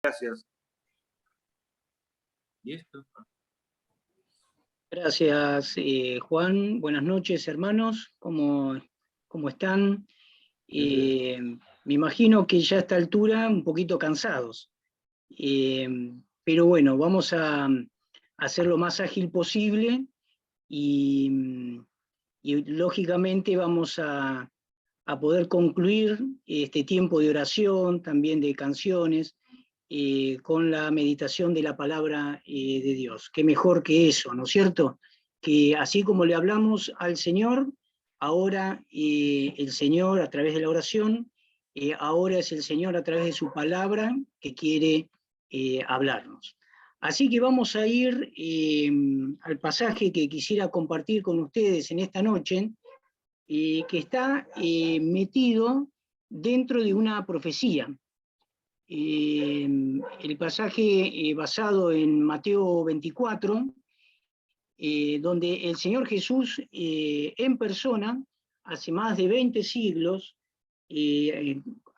Gracias. ¿Y esto? Gracias, Juan. Buenas noches, hermanos. ¿Cómo están? Me imagino que ya a esta altura un poquito cansados. Pero bueno, vamos a hacer lo más ágil posible y lógicamente vamos a poder concluir este tiempo de oración, también de canciones, con la meditación de la palabra de Dios. Qué mejor que eso, ¿no es cierto? Que así como le hablamos al Señor, ahora el Señor a través de la oración, ahora es el Señor a través de su palabra que quiere hablarnos. Así que vamos a ir al pasaje que quisiera compartir con ustedes en esta noche, que está metido dentro de una profecía. El pasaje basado en Mateo 24, donde el Señor Jesús en persona, hace más de 20 siglos,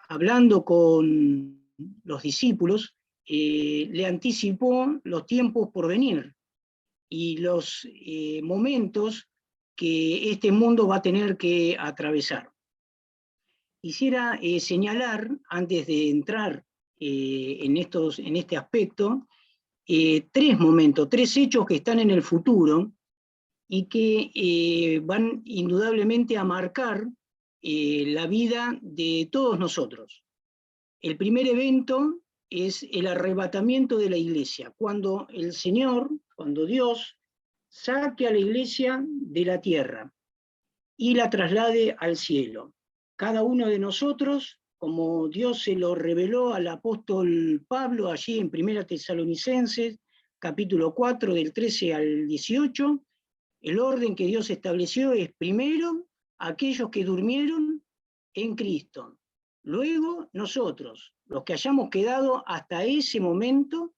hablando con los discípulos, le anticipó los tiempos por venir y los momentos que este mundo va a tener que atravesar. Quisiera señalar, antes de entrar en este aspecto, tres momentos, tres hechos que están en el futuro y que van indudablemente a marcar la vida de todos nosotros. El primer evento es el arrebatamiento de la iglesia, cuando el Señor, cuando Dios saque a la iglesia de la tierra y la traslade al cielo. Cada uno de nosotros, como Dios se lo reveló al apóstol Pablo allí en 1 Tesalonicenses, capítulo 4, del 13 al 18, el orden que Dios estableció es primero aquellos que durmieron en Cristo, luego nosotros, los que hayamos quedado hasta ese momento,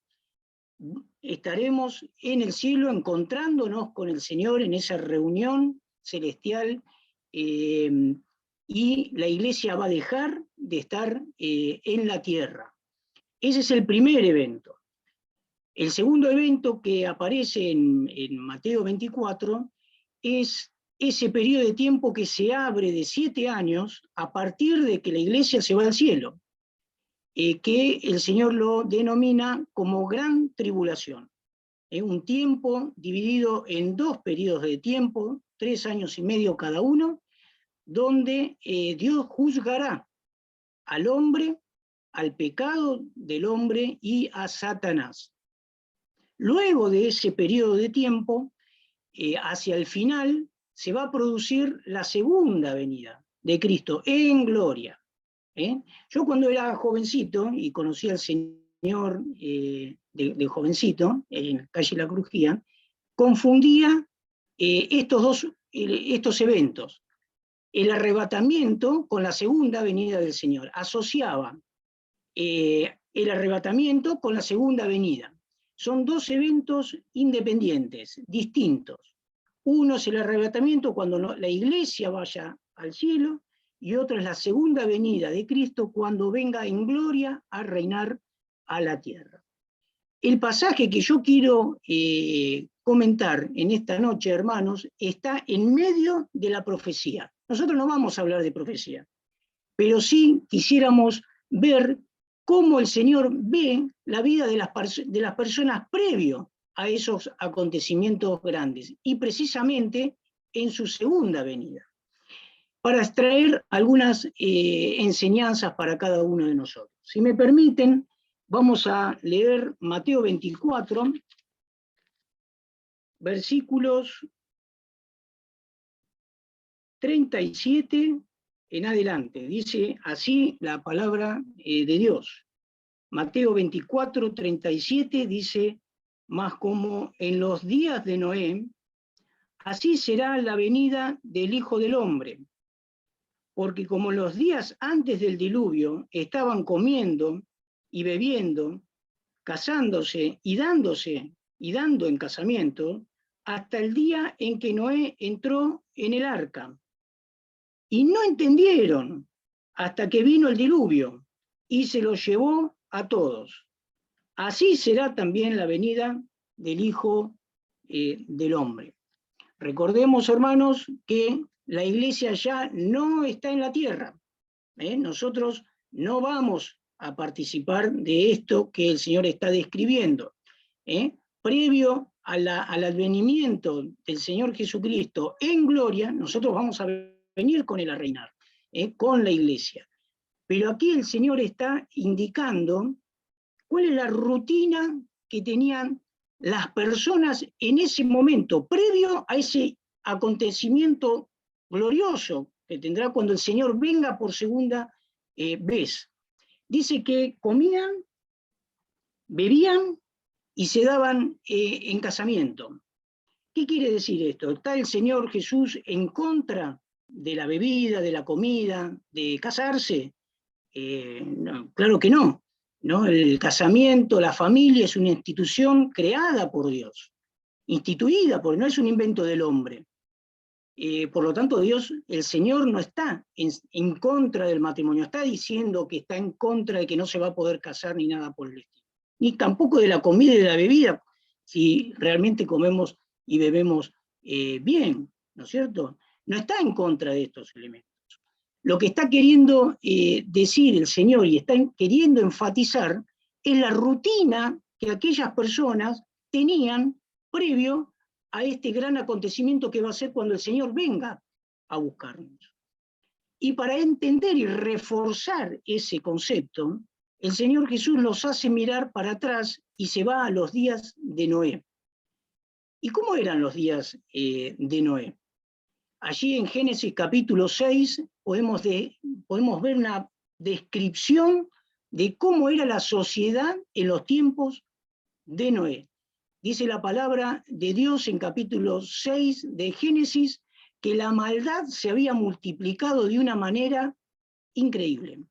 estaremos en el cielo encontrándonos con el Señor en esa reunión celestial, y la iglesia va a dejar de estar en la tierra. Ese es el primer evento. El segundo evento que aparece en Mateo 24 es ese periodo de tiempo que se abre de 7 años a partir de que la iglesia se va al cielo, que el Señor lo denomina como gran tribulación. Un tiempo dividido en 2 periodos de tiempo, 3 años y medio cada uno, donde Dios juzgará al hombre, al pecado del hombre y a Satanás. Luego de ese periodo de tiempo, hacia el final, se va a producir la segunda venida de Cristo en gloria. Yo cuando era jovencito y conocí al Señor de jovencito, en calle La Crujía, confundía estos eventos. El arrebatamiento con la segunda venida del Señor. Asociaba el arrebatamiento con la segunda venida. Son 2 eventos independientes, distintos. Uno es el arrebatamiento cuando la iglesia vaya al cielo, y otro es la segunda venida de Cristo cuando venga en gloria a reinar a la tierra. El pasaje que yo quiero comentar en esta noche, hermanos, está en medio de la profecía. Nosotros no vamos a hablar de profecía, pero sí quisiéramos ver cómo el Señor ve la vida de las personas previo a esos acontecimientos grandes, y precisamente en su segunda venida, para extraer algunas enseñanzas para cada uno de nosotros. Si me permiten, vamos a leer Mateo 24, versículos 37 en adelante. Dice así la palabra de Dios. Mateo 24, 37 dice: mas como en los días de Noé, así será la venida del Hijo del Hombre. Porque como los días antes del diluvio estaban comiendo y bebiendo, casándose y dando en casamiento, hasta el día en que Noé entró en el arca. Y no entendieron hasta que vino el diluvio y se los llevó a todos. así será también la venida del Hijo del Hombre. Recordemos, hermanos, que la iglesia ya no está en la tierra. Nosotros no vamos a participar de esto que el Señor está describiendo. Previo al advenimiento del Señor Jesucristo en gloria, nosotros vamos a venir con Él a reinar, con la iglesia. Pero aquí el Señor está indicando cuál es la rutina que tenían las personas en ese momento, previo a ese acontecimiento glorioso que tendrá cuando el Señor venga por segunda vez. Dice que comían, bebían y se daban en casamiento. ¿Qué quiere decir esto? ¿Está el Señor Jesús en contra de la bebida, de la comida, de casarse? No, claro que no, ¿no? El casamiento, la familia es una institución creada por Dios, instituida, porque no es un invento del hombre. Por lo tanto, Dios, el Señor no está en contra del matrimonio, está diciendo que está en contra de que no se va a poder casar ni nada por el estilo. Ni tampoco de la comida y de la bebida, si realmente comemos y bebemos bien, ¿no es cierto? No está en contra de estos elementos. Lo que está queriendo decir el Señor y está queriendo enfatizar es la rutina que aquellas personas tenían previo a este gran acontecimiento que va a ser cuando el Señor venga a buscarnos. Y para entender y reforzar ese concepto, el Señor Jesús los hace mirar para atrás y se va a los días de Noé. ¿Y cómo eran los días de Noé? Allí en Génesis capítulo 6 podemos ver una descripción de cómo era la sociedad en los tiempos de Noé. Dice la palabra de Dios en capítulo 6 de Génesis que la maldad se había multiplicado de una manera increíble.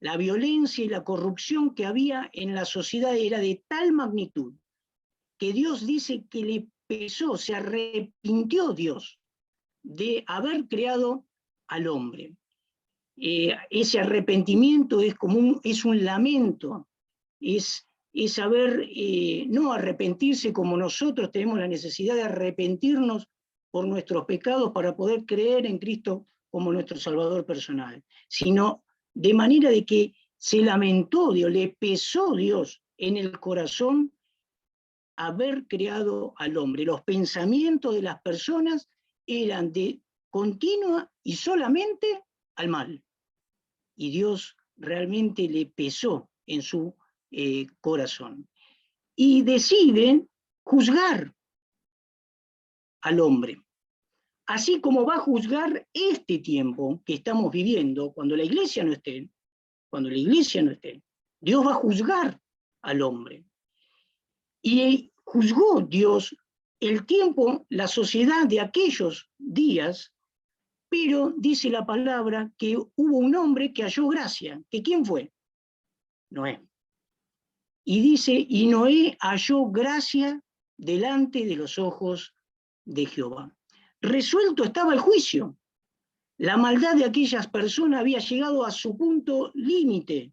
La violencia y la corrupción que había en la sociedad era de tal magnitud que Dios dice que le pesó, se arrepintió Dios de haber creado al hombre. Ese arrepentimiento es un lamento, es saber, no arrepentirse como nosotros tenemos la necesidad de arrepentirnos por nuestros pecados para poder creer en Cristo como nuestro Salvador personal, sino de manera de que se lamentó Dios, le pesó Dios en el corazón haber creado al hombre. Los pensamientos de las personas eran de continua y solamente al mal. Y Dios realmente le pesó en su corazón. Y decide juzgar al hombre. Así como va a juzgar este tiempo que estamos viviendo, cuando la iglesia no esté, Dios va a juzgar al hombre. Y juzgó Dios el tiempo, la sociedad de aquellos días, pero dice la palabra que hubo un hombre que halló gracia. ¿Que quién fue? Noé. Y dice, y Noé halló gracia delante de los ojos de Jehová. Resuelto estaba el juicio. La maldad de aquellas personas había llegado a su punto límite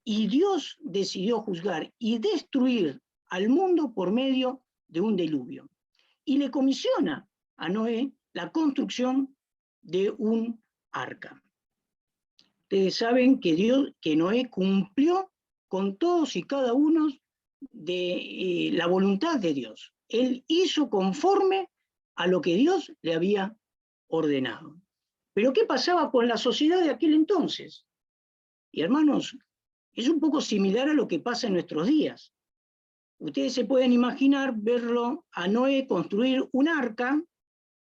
y Dios decidió juzgar y destruir al mundo por medio de un diluvio. Y le comisiona a Noé la construcción de un arca. Ustedes saben que Noé cumplió con todos y cada uno de la voluntad de Dios. Él hizo conforme a lo que Dios le había ordenado. Pero ¿qué pasaba con la sociedad de aquel entonces? Y hermanos, es un poco similar a lo que pasa en nuestros días. Ustedes se pueden imaginar verlo a Noé construir un arca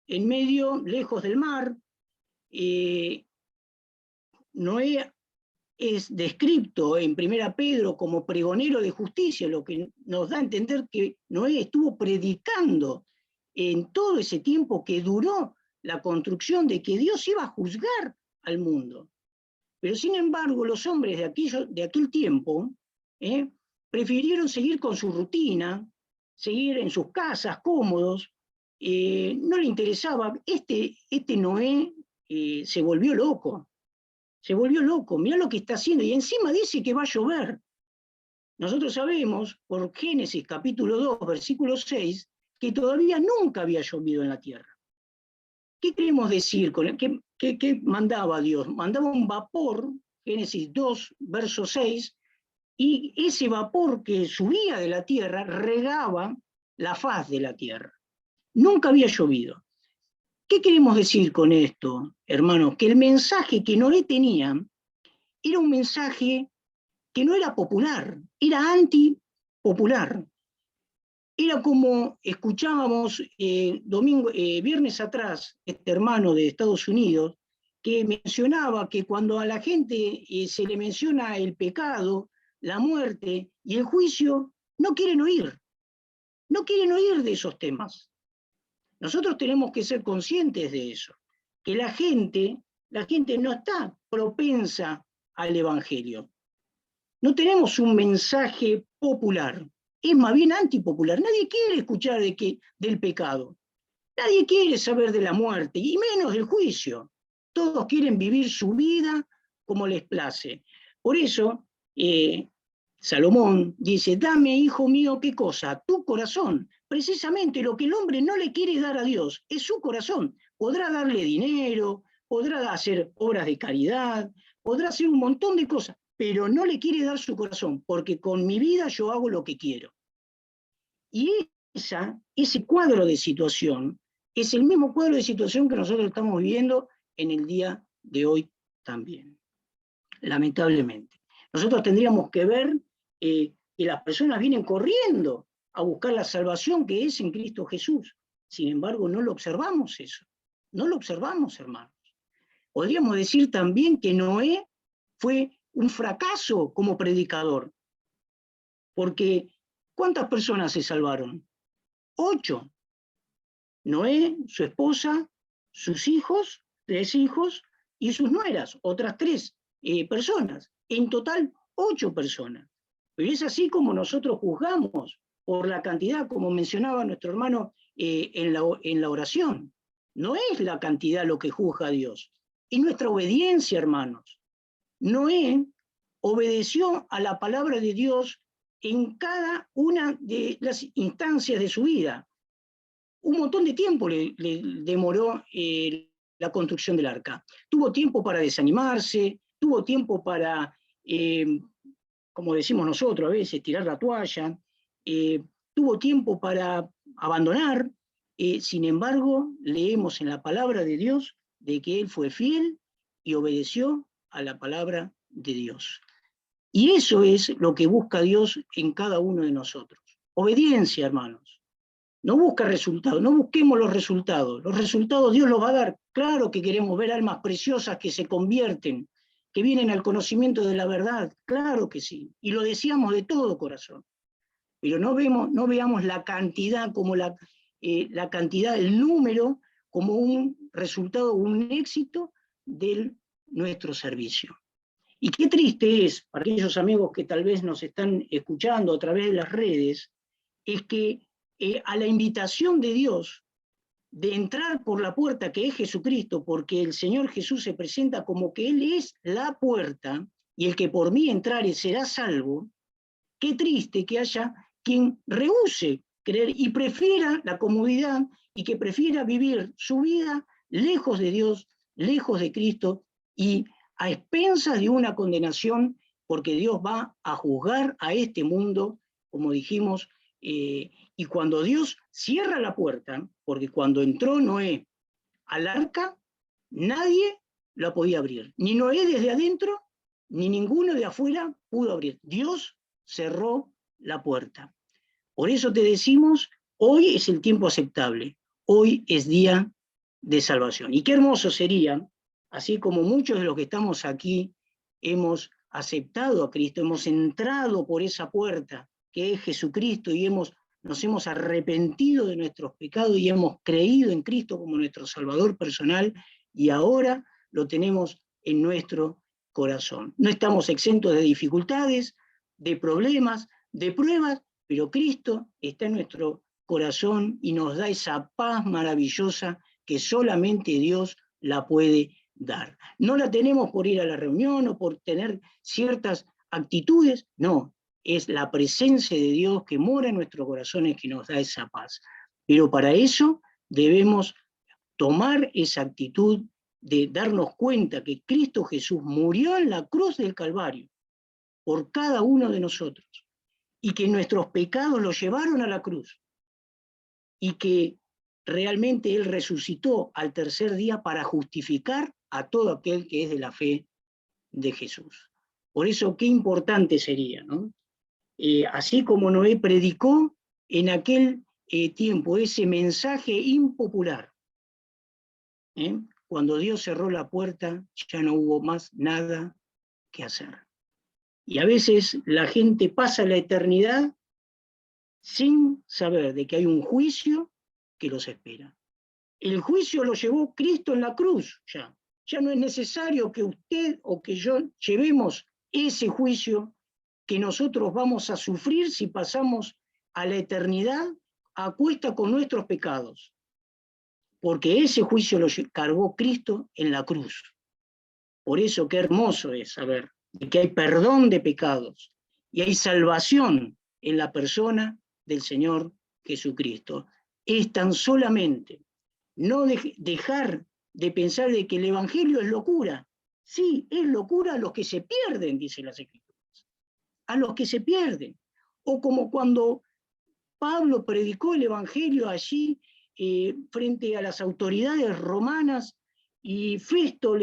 en medio, lejos del mar. Noé es descrito en 1 Pedro como pregonero de justicia, lo que nos da a entender que Noé estuvo predicando en todo ese tiempo que duró la construcción de que Dios iba a juzgar al mundo. Pero sin embargo, los hombres de aquel tiempo prefirieron seguir con su rutina, seguir en sus casas cómodos, no le interesaba. Este Noé se volvió loco, mirá lo que está haciendo, y encima dice que va a llover. Nosotros sabemos por Génesis capítulo 2, versículo 6, que todavía nunca había llovido en la tierra. ¿Qué queremos decir con qué mandaba Dios? Mandaba un vapor, Génesis 2, verso 6, y ese vapor que subía de la tierra regaba la faz de la tierra. Nunca había llovido. ¿Qué queremos decir con esto, hermanos? Que el mensaje que Noé tenía era un mensaje que no era popular, era antipopular. Era como escuchábamos viernes atrás, este hermano de Estados Unidos, que mencionaba que cuando a la gente se le menciona el pecado, la muerte y el juicio, no quieren oír de esos temas. Nosotros tenemos que ser conscientes de eso, que la gente no está propensa al Evangelio. No tenemos un mensaje popular, es más bien antipopular. Nadie quiere escuchar del pecado, nadie quiere saber de la muerte, y menos del juicio. Todos quieren vivir su vida como les place. Por eso, Salomón dice, dame, hijo mío, ¿qué cosa? Tu corazón. Precisamente lo que el hombre no le quiere dar a Dios es su corazón. Podrá darle dinero, podrá hacer obras de caridad, podrá hacer un montón de cosas, pero no le quiere dar su corazón, porque con mi vida yo hago lo que quiero. Y ese cuadro de situación es el mismo cuadro de situación que nosotros estamos viviendo en el día de hoy también, lamentablemente. Nosotros tendríamos que ver que las personas vienen corriendo a buscar la salvación que es en Cristo Jesús. Sin embargo, no lo observamos eso. No lo observamos, hermanos. Podríamos decir también que Noé fue un fracaso como predicador, porque ¿cuántas personas se salvaron? 8. Noé, su esposa, sus hijos, 3 hijos, y sus nueras, otras 3 personas. En total, 8 personas. Pero es así como nosotros juzgamos por la cantidad, como mencionaba nuestro hermano en la oración. No es la cantidad lo que juzga a Dios, es nuestra obediencia, hermanos. Noé obedeció a la palabra de Dios en cada una de las instancias de su vida. Un montón de tiempo le demoró la construcción del arca. Tuvo tiempo para desanimarse, tuvo tiempo para, como decimos nosotros a veces, tirar la toalla, tuvo tiempo para abandonar. Sin embargo, leemos en la palabra de Dios de que él fue fiel y obedeció a la palabra de Dios. Y eso es lo que busca Dios en cada uno de nosotros. Obediencia, hermanos. No busca resultados, no busquemos los resultados. Los resultados Dios los va a dar. Claro que queremos ver almas preciosas que se convierten, que vienen al conocimiento de la verdad. Claro que sí. Y lo deseamos de todo corazón. Pero no veamos la cantidad como la cantidad, el número, como un resultado, un éxito de nuestro servicio. Y qué triste es, para aquellos amigos que tal vez nos están escuchando a través de las redes, es que a la invitación de Dios de entrar por la puerta que es Jesucristo, porque el Señor Jesús se presenta como que Él es la puerta, y el que por mí entrare será salvo, qué triste que haya quien rehúse creer y prefiera la comodidad y que prefiera vivir su vida lejos de Dios, lejos de Cristo y a expensas de una condenación, porque Dios va a juzgar a este mundo, como dijimos, y cuando Dios cierra la puerta, porque cuando entró Noé al arca, nadie la podía abrir, ni Noé desde adentro, ni ninguno de afuera pudo abrir. Dios cerró la puerta. Por eso te decimos, hoy es el tiempo aceptable, hoy es día de salvación. Y qué hermoso sería, así como muchos de los que estamos aquí hemos aceptado a Cristo, hemos entrado por esa puerta que es Jesucristo y nos hemos arrepentido de nuestros pecados y hemos creído en Cristo como nuestro Salvador personal y ahora lo tenemos en nuestro corazón. No estamos exentos de dificultades, de problemas, de pruebas, pero Cristo está en nuestro corazón y nos da esa paz maravillosa que solamente Dios la puede dar. No la tenemos por ir a la reunión o por tener ciertas actitudes, no, es la presencia de Dios que mora en nuestros corazones que nos da esa paz. Pero para eso debemos tomar esa actitud de darnos cuenta que Cristo Jesús murió en la cruz del Calvario por cada uno de nosotros y que nuestros pecados los llevaron a la cruz y que realmente Él resucitó al tercer día para justificar a todo aquel que es de la fe de Jesús. Por eso, qué importante sería, ¿no? Así como Noé predicó en aquel tiempo ese mensaje impopular, cuando Dios cerró la puerta, ya no hubo más nada que hacer. Y a veces la gente pasa la eternidad sin saber de que hay un juicio que los espera. El juicio lo llevó Cristo en la cruz ya. Ya no es necesario que usted o que yo llevemos ese juicio que nosotros vamos a sufrir si pasamos a la eternidad a cuesta con nuestros pecados. Porque ese juicio lo cargó Cristo en la cruz. Por eso qué hermoso es saber que hay perdón de pecados y hay salvación en la persona del Señor Jesucristo. Es tan solamente no dejar de pensar de que el Evangelio es locura. Sí, es locura a los que se pierden, dicen las Escrituras, a los que se pierden. O como cuando Pablo predicó el Evangelio allí frente a las autoridades romanas y Festo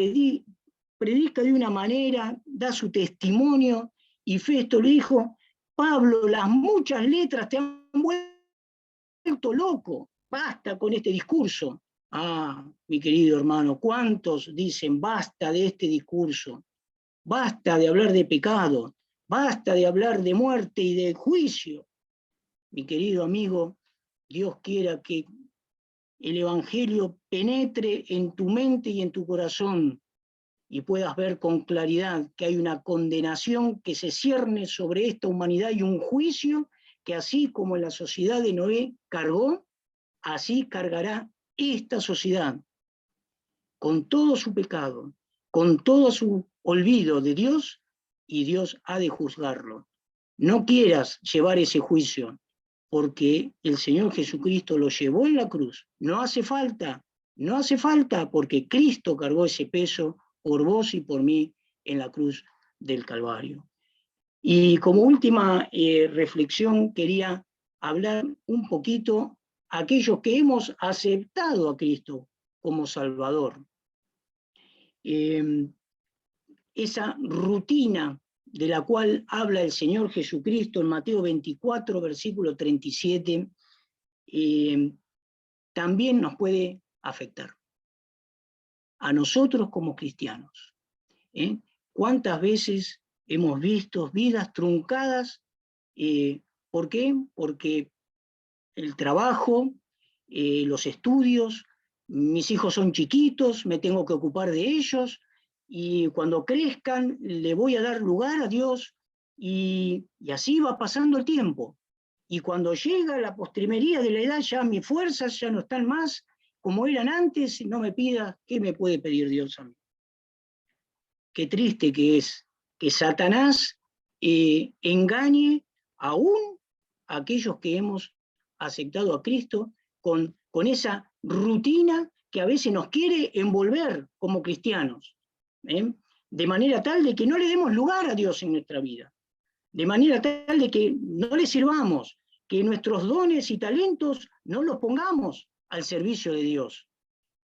predica de una manera, da su testimonio y Festo le dijo, Pablo, las muchas letras te han vuelto loco, basta con este discurso. Ah, mi querido hermano, ¿cuántos dicen basta de este discurso? Basta de hablar de pecado, basta de hablar de muerte y de juicio. Mi querido amigo, Dios quiera que el Evangelio penetre en tu mente y en tu corazón y puedas ver con claridad que hay una condenación que se cierne sobre esta humanidad y un juicio que así como en la sociedad de Noé cargó, así cargará esta sociedad con todo su pecado, con todo su olvido de Dios, y Dios ha de juzgarlo. No quieras llevar ese juicio, porque el Señor Jesucristo lo llevó en la cruz. No hace falta, porque Cristo cargó ese peso por vos y por mí en la cruz del Calvario. Y como última reflexión quería hablar un poquito a aquellos que hemos aceptado a Cristo como Salvador. Esa rutina de la cual habla el Señor Jesucristo en Mateo 24, versículo 37, también nos puede afectar a nosotros como cristianos. ¿Cuántas veces hemos visto vidas truncadas? ¿Por qué? Porque el trabajo, los estudios, mis hijos son chiquitos, me tengo que ocupar de ellos, y cuando crezcan le voy a dar lugar a Dios, y así va pasando el tiempo. Y cuando llega la postrimería de la edad, ya mis fuerzas ya no están más como eran antes, no me pida, ¿qué me puede pedir Dios a mí? Qué triste que es que Satanás engañe aún a aquellos que hemos aceptado a Cristo con esa rutina que a veces nos quiere envolver como cristianos, de manera tal de que no le demos lugar a Dios en nuestra vida, de manera tal de que no le sirvamos, que nuestros dones y talentos no los pongamos al servicio de Dios,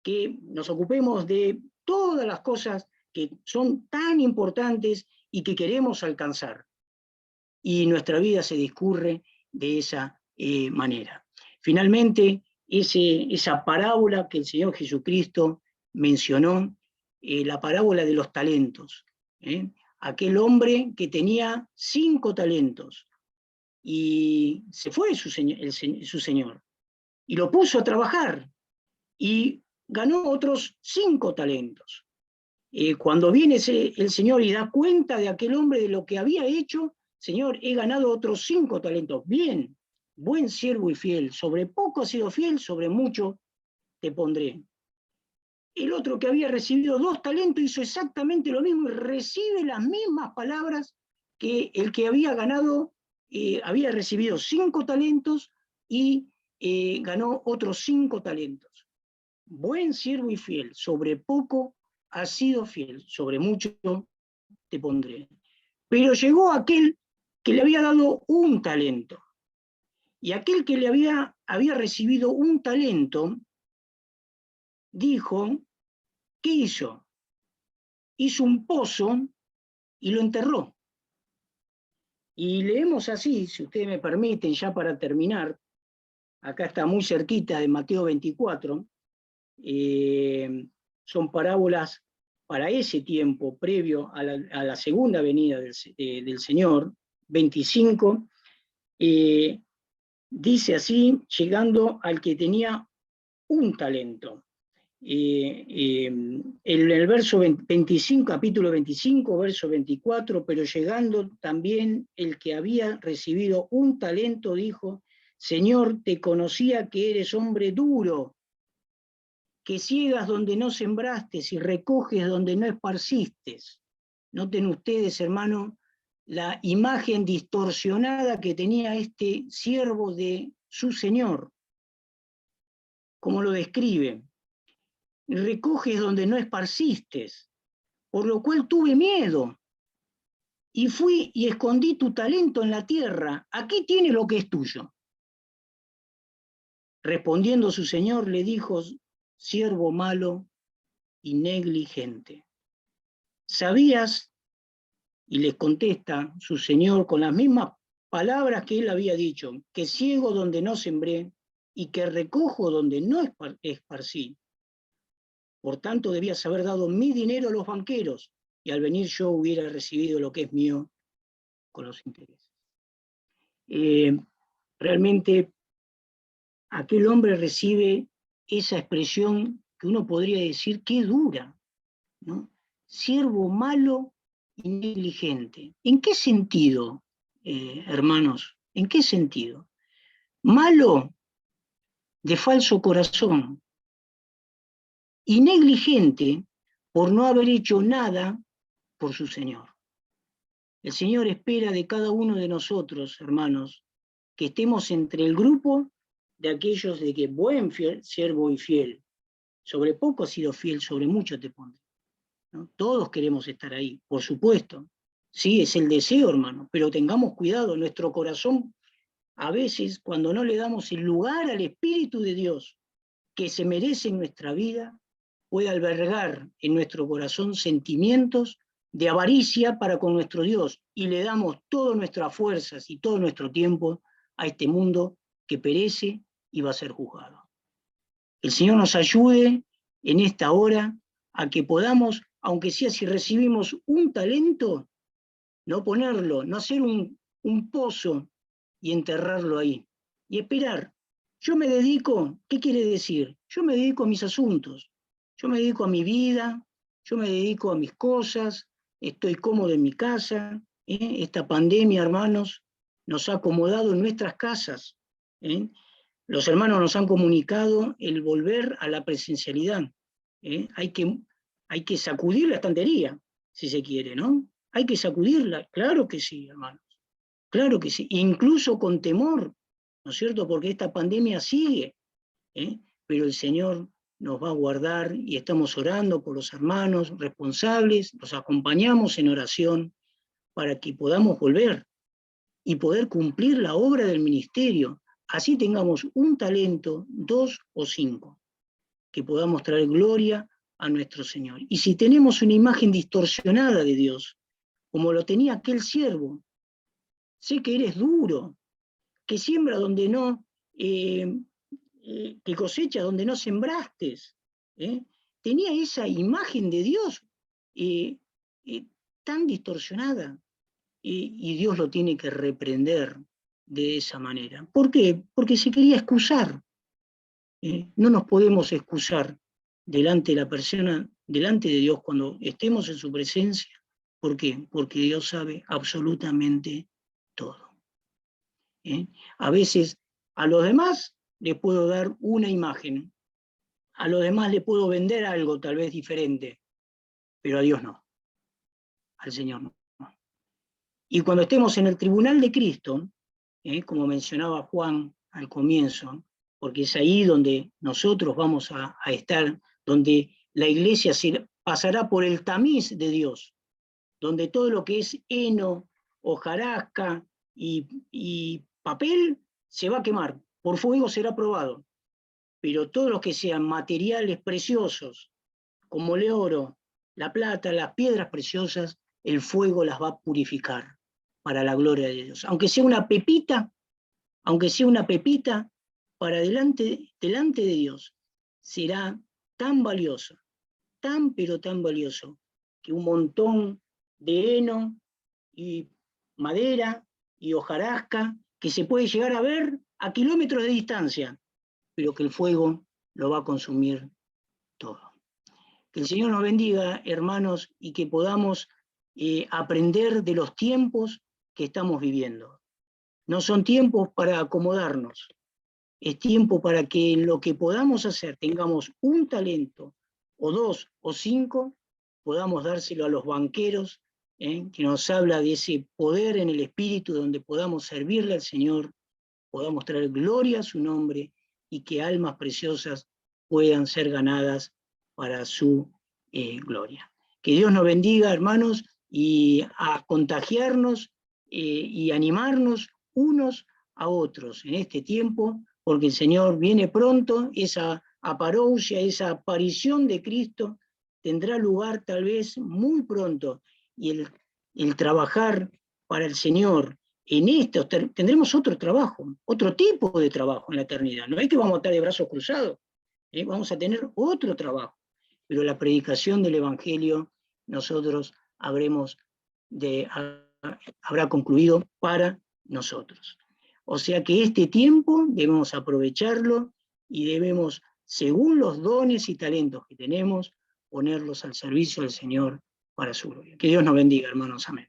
que nos ocupemos de todas las cosas que son tan importantes y que queremos alcanzar. Y nuestra vida se discurre de esa manera. Finalmente, esa parábola que el Señor Jesucristo mencionó, la parábola de los talentos. Aquel hombre que tenía 5 talentos y se fue su señor y lo puso a trabajar y ganó otros 5 talentos. Cuando viene el Señor y da cuenta de aquel hombre de lo que había hecho, Señor, he ganado otros 5 talentos. Bien, buen siervo y fiel. Sobre poco has sido fiel, sobre mucho te pondré. El otro que había recibido 2 talentos hizo exactamente lo mismo y recibe las mismas palabras que el que había ganado había recibido 5 talentos y ganó otros 5 talentos. Buen siervo y fiel, sobre poco has sido fiel, sobre mucho te pondré. Pero llegó aquel que le había dado un talento. Y aquel que le había recibido un talento, dijo, ¿qué hizo? Hizo un pozo y lo enterró. Y leemos así, si ustedes me permiten, ya para terminar, acá está muy cerquita de Mateo 24, son parábolas para ese tiempo previo a la segunda venida del Señor, 25, dice así, llegando al que tenía un talento. En el verso 25, capítulo 25, verso 24, pero llegando también el que había recibido un talento, dijo, Señor, te conocía que eres hombre duro, que ciegas donde no sembraste y recoges donde no esparciste. Noten ustedes, hermano, la imagen distorsionada que tenía este siervo de su Señor, como lo describe. Recoges donde no esparciste, por lo cual tuve miedo, y fui y escondí tu talento en la tierra, aquí tienes lo que es tuyo. Respondiendo su señor le dijo, siervo malo y negligente, ¿sabías? Y les contesta su señor con las mismas palabras que él había dicho, que ciego donde no sembré y que recojo donde no esparcí. Por tanto, debías haber dado mi dinero a los banqueros, y al venir yo hubiera recibido lo que es mío con los intereses. Realmente aquel hombre recibe esa expresión que uno podría decir que dura, ¿no? Siervo malo y negligente. ¿En qué sentido, hermanos? ¿En qué sentido? Malo de falso corazón y negligente por no haber hecho nada por su Señor. El Señor espera de cada uno de nosotros, hermanos, que estemos entre el grupo de aquellos de que buen siervo y fiel, sobre poco has sido fiel, sobre mucho te pondré. ¿No? Todos queremos estar ahí, por supuesto. Sí, es el deseo, hermano, pero tengamos cuidado, nuestro corazón, a veces, cuando no le damos el lugar al Espíritu de Dios que se merece en nuestra vida, puede albergar en nuestro corazón sentimientos de avaricia para con nuestro Dios y le damos todas nuestras fuerzas y todo nuestro tiempo a este mundo que perece y va a ser juzgado. El Señor nos ayude en esta hora a que podamos, aunque sea si recibimos un talento, no ponerlo, no hacer un pozo y enterrarlo ahí. Y esperar. Yo me dedico, ¿qué quiere decir? Yo me dedico a mis asuntos, yo me dedico a mi vida, yo me dedico a mis cosas, estoy cómodo en mi casa. Esta pandemia, hermanos, nos ha acomodado en nuestras casas. Los hermanos nos han comunicado el volver a la presencialidad. Hay que sacudir la estantería, si se quiere, ¿no? Hay que sacudirla, claro que sí, hermanos, claro que sí, incluso con temor, ¿no es cierto? Porque esta pandemia sigue, pero el Señor nos va a guardar y estamos orando por los hermanos responsables, los acompañamos en oración para que podamos volver y poder cumplir la obra del ministerio, así tengamos un talento, 2 o 5, que podamos traer gloria a nuestro Señor. Y si tenemos una imagen distorsionada de Dios, como lo tenía aquel siervo, sé que eres duro, que siembra donde no, que cosecha donde no sembraste. Tenía esa imagen de Dios tan distorsionada, y Dios lo tiene que reprender de esa manera. ¿Por qué? Porque se quería excusar. No nos podemos excusar delante de la persona, delante de Dios cuando estemos en su presencia. ¿Por qué? Porque Dios sabe absolutamente todo. A veces a los demás les puedo dar una imagen, a los demás le puedo vender algo tal vez diferente, pero a Dios no, al Señor no. Y cuando estemos en el tribunal de Cristo, como mencionaba Juan al comienzo, porque es ahí donde nosotros vamos a estar, donde la iglesia pasará por el tamiz de Dios, donde todo lo que es heno, hojarasca y papel se va a quemar, por fuego será probado, pero todo lo que sean materiales preciosos, como el oro, la plata, las piedras preciosas, el fuego las va a purificar para la gloria de Dios. Aunque sea una pepita, para delante de Dios, será tan valioso, tan pero tan valioso, que un montón de heno y madera y hojarasca que se puede llegar a ver a kilómetros de distancia, pero que el fuego lo va a consumir todo. Que el Señor nos bendiga, hermanos, y que podamos aprender de los tiempos que estamos viviendo. No son tiempos para acomodarnos, es tiempo para que en lo que podamos hacer tengamos un talento, o 2 o 5, podamos dárselo a los banqueros, que nos habla de ese poder en el Espíritu donde podamos servirle al Señor, podamos traer gloria a su nombre y que almas preciosas puedan ser ganadas para su gloria. Que Dios nos bendiga, hermanos, y a contagiarnos y animarnos unos a otros en este tiempo, porque el Señor viene pronto, esa aparousia, esa aparición de Cristo tendrá lugar tal vez muy pronto, y el trabajar para el Señor en esto tendremos otro trabajo, otro tipo de trabajo en la eternidad. No es que vamos a estar de brazos cruzados, vamos a tener otro trabajo, pero la predicación del Evangelio nosotros habrá concluido para nosotros. O sea que este tiempo debemos aprovecharlo y debemos, según los dones y talentos que tenemos, ponerlos al servicio del Señor para su gloria. Que Dios nos bendiga, hermanos. Amén.